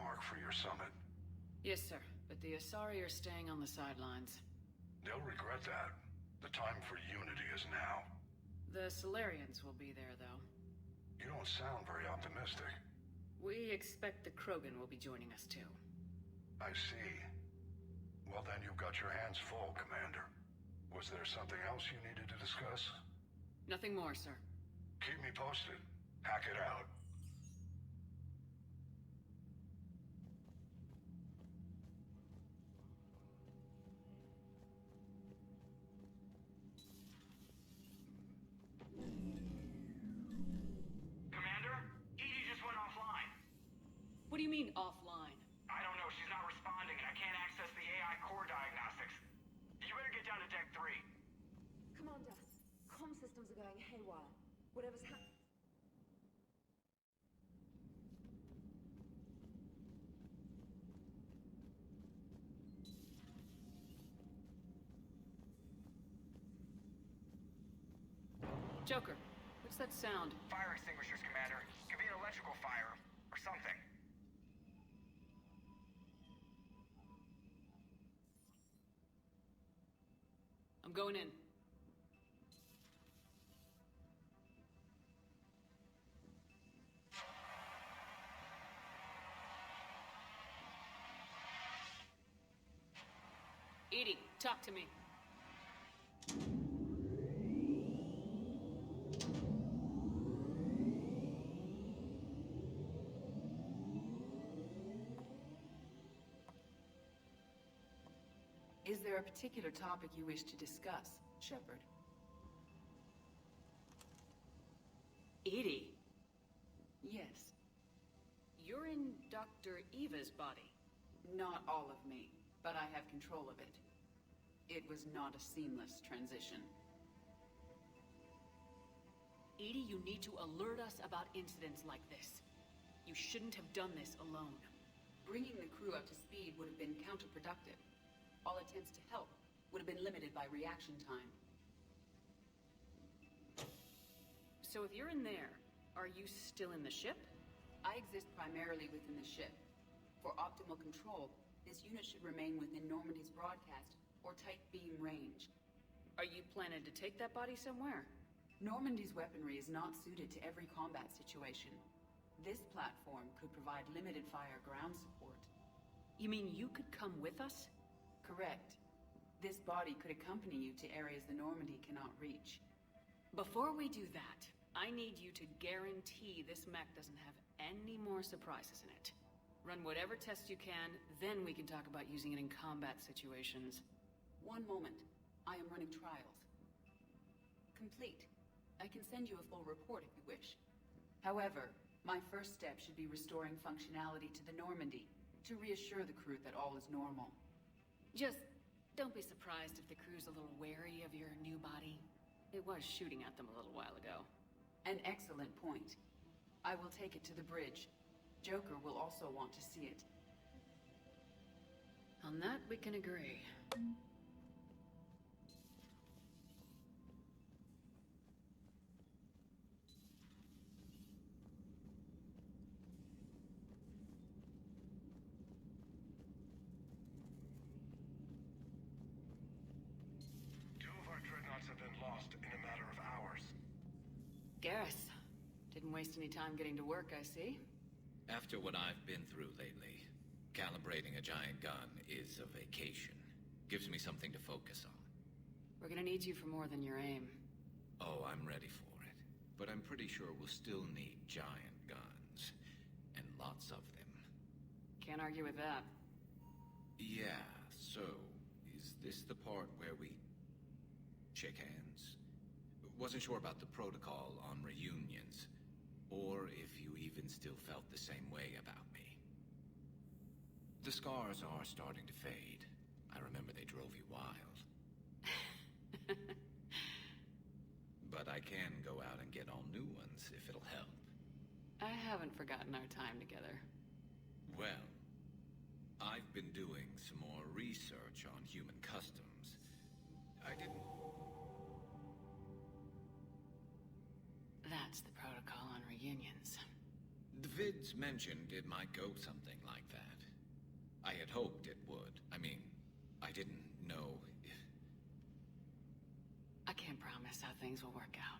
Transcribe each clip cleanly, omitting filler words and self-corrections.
mark for your summit. Yes, sir. But the Asari are staying on the sidelines. They'll regret that. The time for unity is now. The Solarians will be there, though. You don't sound very optimistic. We expect the Krogan will be joining us, too. I see. Well, then you've got your hands full, Commander. Was there something else you needed to discuss? Nothing more, sir. Keep me posted. Hack it out. Commander? EDI just went offline. What do you mean, offline? I don't know, she's not responding and I can't access the AI core diagnostics. You better get down to Deck 3. Commander, comm systems are going haywire. Whatever's happening. Joker, what's that sound? Fire extinguishers, Commander. Could be an electrical fire, or something. I'm going in. EDI, talk to me. Is there a particular topic you wish to discuss, Shepard? EDI? Yes. You're in Dr. Eva's body. Not all of me, but I have control of it. It was not a seamless transition. EDI, you need to alert us about incidents like this. You shouldn't have done this alone. Bringing the crew up to speed would have been counterproductive. All attempts to help would have been limited by reaction time. So if you're in there, are you still in the ship? I exist primarily within the ship. For optimal control, this unit should remain within Normandy's broadcast or tight beam range. Are you planning to take that body somewhere? Normandy's weaponry is not suited to every combat situation. This platform could provide limited fire ground support. You mean you could come with us? Correct. This body could accompany you to areas the Normandy cannot reach. Before we do that, I need you to guarantee this mech doesn't have any more surprises in it. Run whatever tests you can, then we can talk about using it in combat situations. One moment. I am running trials. Complete. I can send you a full report if you wish. However, my first step should be restoring functionality to the Normandy, to reassure the crew that all is normal. Just don't be surprised if the crew's a little wary of your new body. It was shooting at them a little while ago. An excellent point. I will take it to the bridge. Joker will also want to see it. On that, we can agree. Have been lost in a matter of hours. Garrus, didn't waste any time getting to work, I see. After what I've been through lately, calibrating a giant gun is a vacation. Gives me something to focus on. We're gonna need you for more than your aim. Oh, I'm ready for it. But I'm pretty sure we'll still need giant guns. And lots of them. Can't argue with that. Yeah, so, is this the part where we shake hands? Wasn't sure about the protocol on reunions, or if you even still felt the same way about me. The scars are starting to fade. I remember they drove you wild. But I can go out and get all new ones if it'll help. I haven't forgotten our time together. Well, I've been doing some more research on human customs. I didn't... That's the protocol on reunions. The vids mentioned it might go something like that. I had hoped it would. I mean, I didn't know if... I can't promise how things will work out.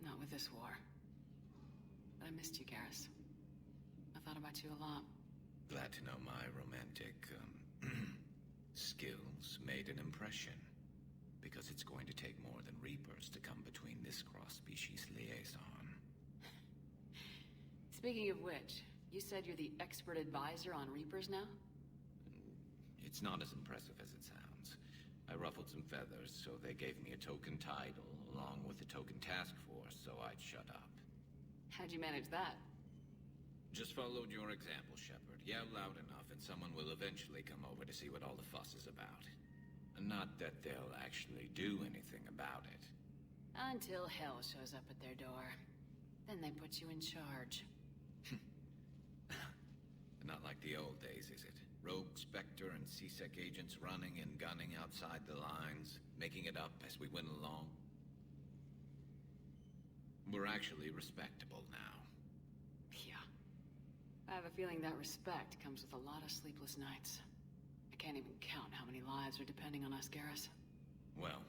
Not with this war. But I missed you, Garrus. I thought about you a lot. Glad to know my romantic, skills made an impression. Because it's going to take more than Reapers to come between this cross-species liaison. Speaking of which, you said you're the expert advisor on Reapers now? It's not as impressive as it sounds. I ruffled some feathers, so they gave me a token title, along with a token task force, so I'd shut up. How'd you manage that? Just followed your example, Shepard. Yell loud enough, and someone will eventually come over to see what all the fuss is about. Not that they'll actually do anything about it. Until hell shows up at their door. Then they put you in charge. Not like the old days, is it? Rogue Spectre and C-Sec agents running and gunning outside the lines, making it up as we went along. We're actually respectable now. Yeah. I have a feeling that respect comes with a lot of sleepless nights. I can't even count how many lives are depending on us, Garrus. Well,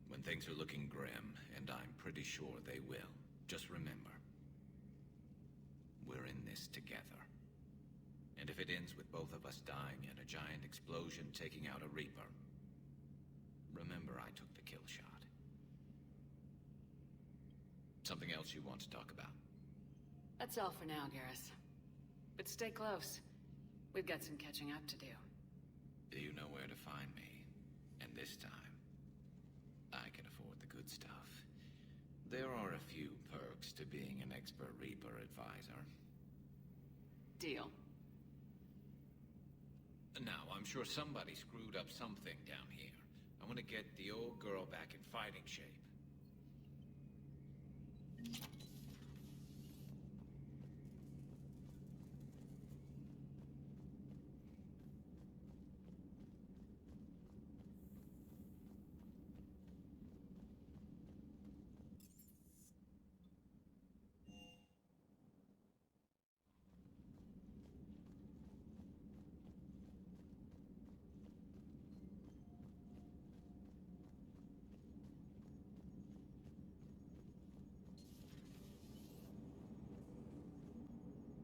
when things are looking grim, and I'm pretty sure they will, just remember, we're in this together. And if it ends with both of us dying and a giant explosion taking out a Reaper, remember I took the kill shot. Something else you want to talk about? That's all for now, Garrus. But stay close. We've got some catching up to do. Do you know where to find me? And this time, I can afford the good stuff. There are a few perks to being an expert Reaper advisor. Deal. Now, I'm sure somebody screwed up something down here. I want to get the old girl back in fighting shape.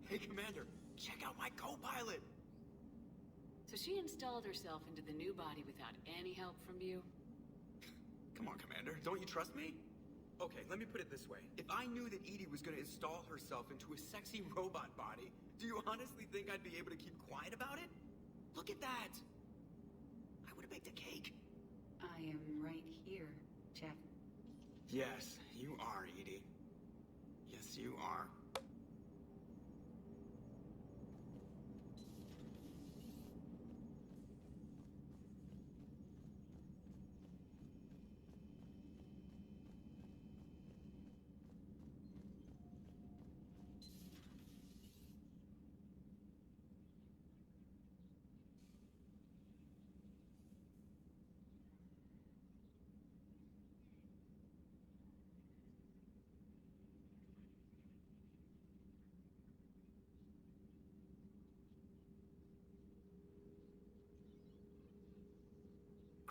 Hey, Commander, check out my co-pilot! So she installed herself into the new body without any help from you? Come on, Commander, don't you trust me? Okay, let me put it this way. If I knew that EDI was gonna install herself into a sexy robot body, do you honestly think I'd be able to keep quiet about it? Look at that! I would've baked a cake. I am right here, Jeff. Yes, you are, EDI. Yes, you are.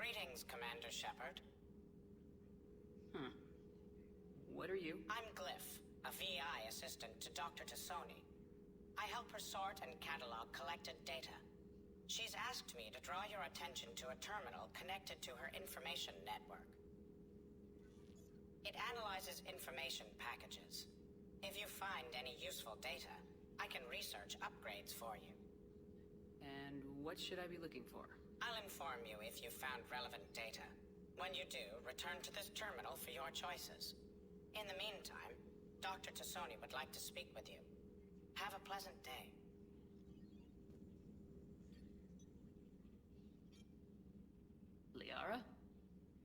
Greetings, Commander Shepard. What are you? I'm Glyph, a VI assistant to Dr. Tassoni. I help her sort and catalog collected data. She's asked me to draw your attention to a terminal connected to her information network. It analyzes information packages. If you find any useful data, I can research upgrades for you. And what should I be looking for? I'll inform you if you've found relevant data. When you do, return to this terminal for your choices. In the meantime, Dr. Tassoni would like to speak with you. Have a pleasant day. Liara?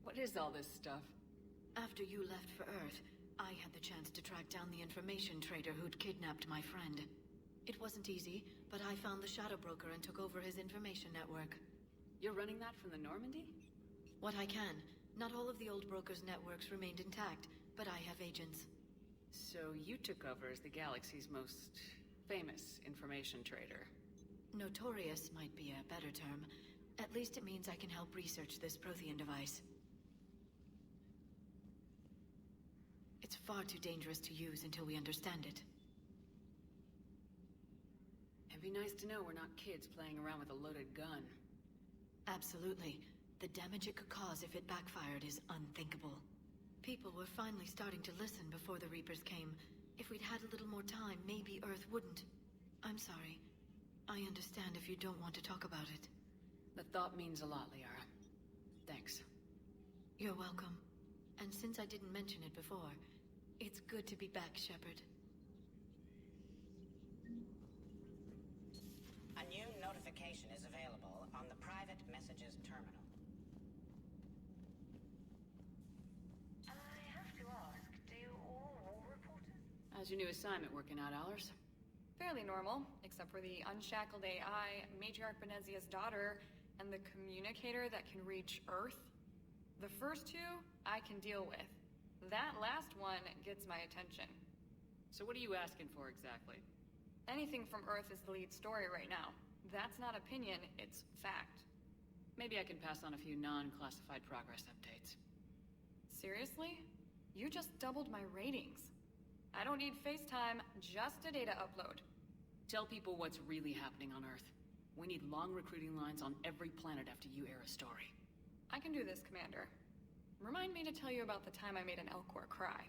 What is all this stuff? After you left for Earth, I had the chance to track down the information trader who'd kidnapped my friend. It wasn't easy, but I found the Shadow Broker and took over his information network. You're running that from the Normandy? What I can. Not all of the old broker's networks remained intact, but I have agents. So you took over as the galaxy's most famous information trader. Notorious might be a better term. At least it means I can help research this Prothean device. It's far too dangerous to use until we understand it. It'd be nice to know we're not kids playing around with a loaded gun. Absolutely. The damage it could cause if it backfired is unthinkable. People were finally starting to listen before the Reapers came. If we'd had a little more time, maybe Earth wouldn't. I'm sorry. I understand if you don't want to talk about it. The thought means a lot, Liara. Thanks. You're welcome. And since I didn't mention it before, it's good to be back, Shepard. A new notification is available on the private messages terminal. I have to ask, do you all war reporters? How's your new assignment working out, Allers? Fairly normal, except for the unshackled AI, Matriarch Benezia's daughter, and the communicator that can reach Earth. The first two, I can deal with. That last one gets my attention. So what are you asking for exactly? Anything from Earth is the lead story right now. That's not opinion, it's fact. Maybe I can pass on a few non-classified progress updates. Seriously? You just doubled my ratings. I don't need FaceTime, just a data upload. Tell people what's really happening on Earth. We need long recruiting lines on every planet after you air a story. I can do this, Commander. Remind me to tell you about the time I made an Elcor cry.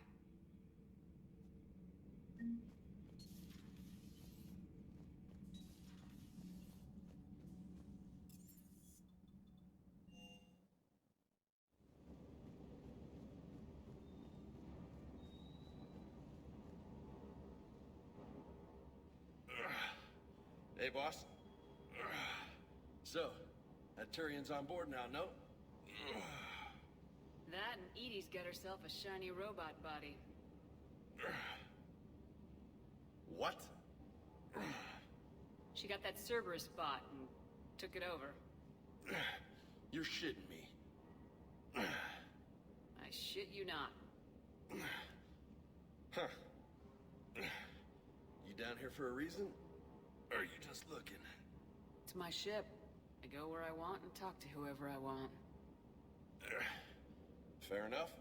Hey, boss. So, that Turian's on board now, no? That and Edie's got herself a shiny robot body. What? She got that Cerberus bot and took it over. You're shitting me. I shit you not. Huh. You down here for a reason? Or are you just looking? It's my ship. I go where I want and talk to whoever I want. Fair enough.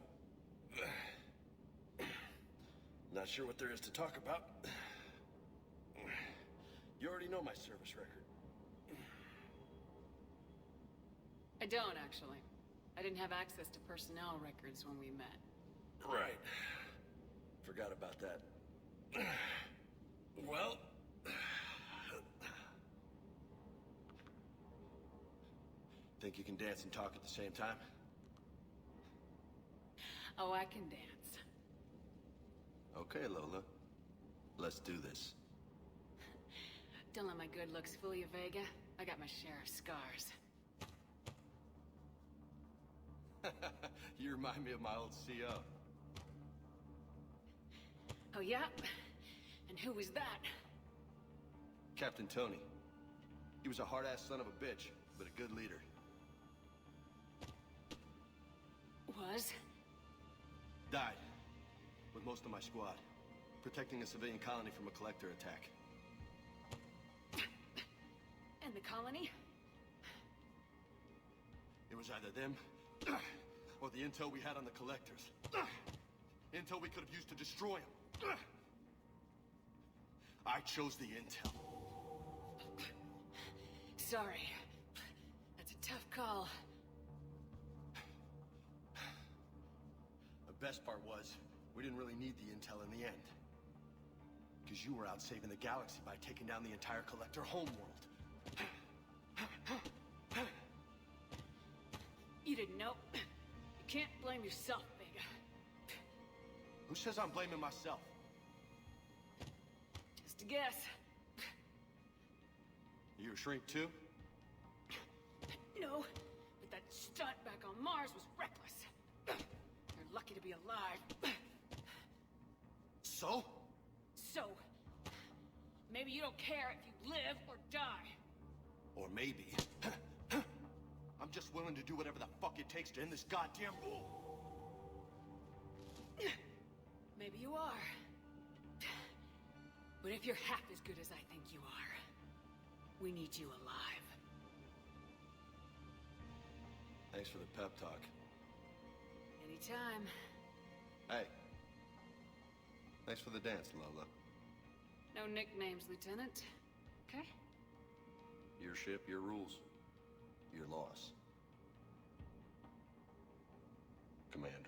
Not sure what there is to talk about. You already know my service record. I don't, actually. I didn't have access to personnel records when we met. Right. Forgot about that. Well... Think you can dance and talk at the same time? Oh, I can dance. Okay, Lola. Let's do this. Don't let my good looks fool you, Vega. I got my share of scars. You remind me of my old CO. Oh, yeah? And who was that? Captain Tony. He was a hard-ass son of a bitch, but a good leader. Was? Died. With most of my squad. Protecting a civilian colony from a collector attack. And the colony? It was either them, or the intel we had on the collectors. Intel we could have used to destroy them. I chose the intel. Sorry. That's a tough call. The best part was, we didn't really need the intel in the end. Because you were out saving the galaxy by taking down the entire collector homeworld. You didn't know. You can't blame yourself, Vega. Who says I'm blaming myself? Just a guess. You a shrink too? No, but that stunt back on Mars was reckless. You're lucky to be alive. So? So, maybe you don't care if you live or die. Or maybe... I'm just willing to do whatever the fuck it takes to end this goddamn war. Maybe you are. But if you're half as good as I think you are, we need you alive. Thanks for the pep talk. Anytime. Hey. Thanks for the dance, Lola. No nicknames, Lieutenant. Okay? Your ship, your rules. Your loss. Commander.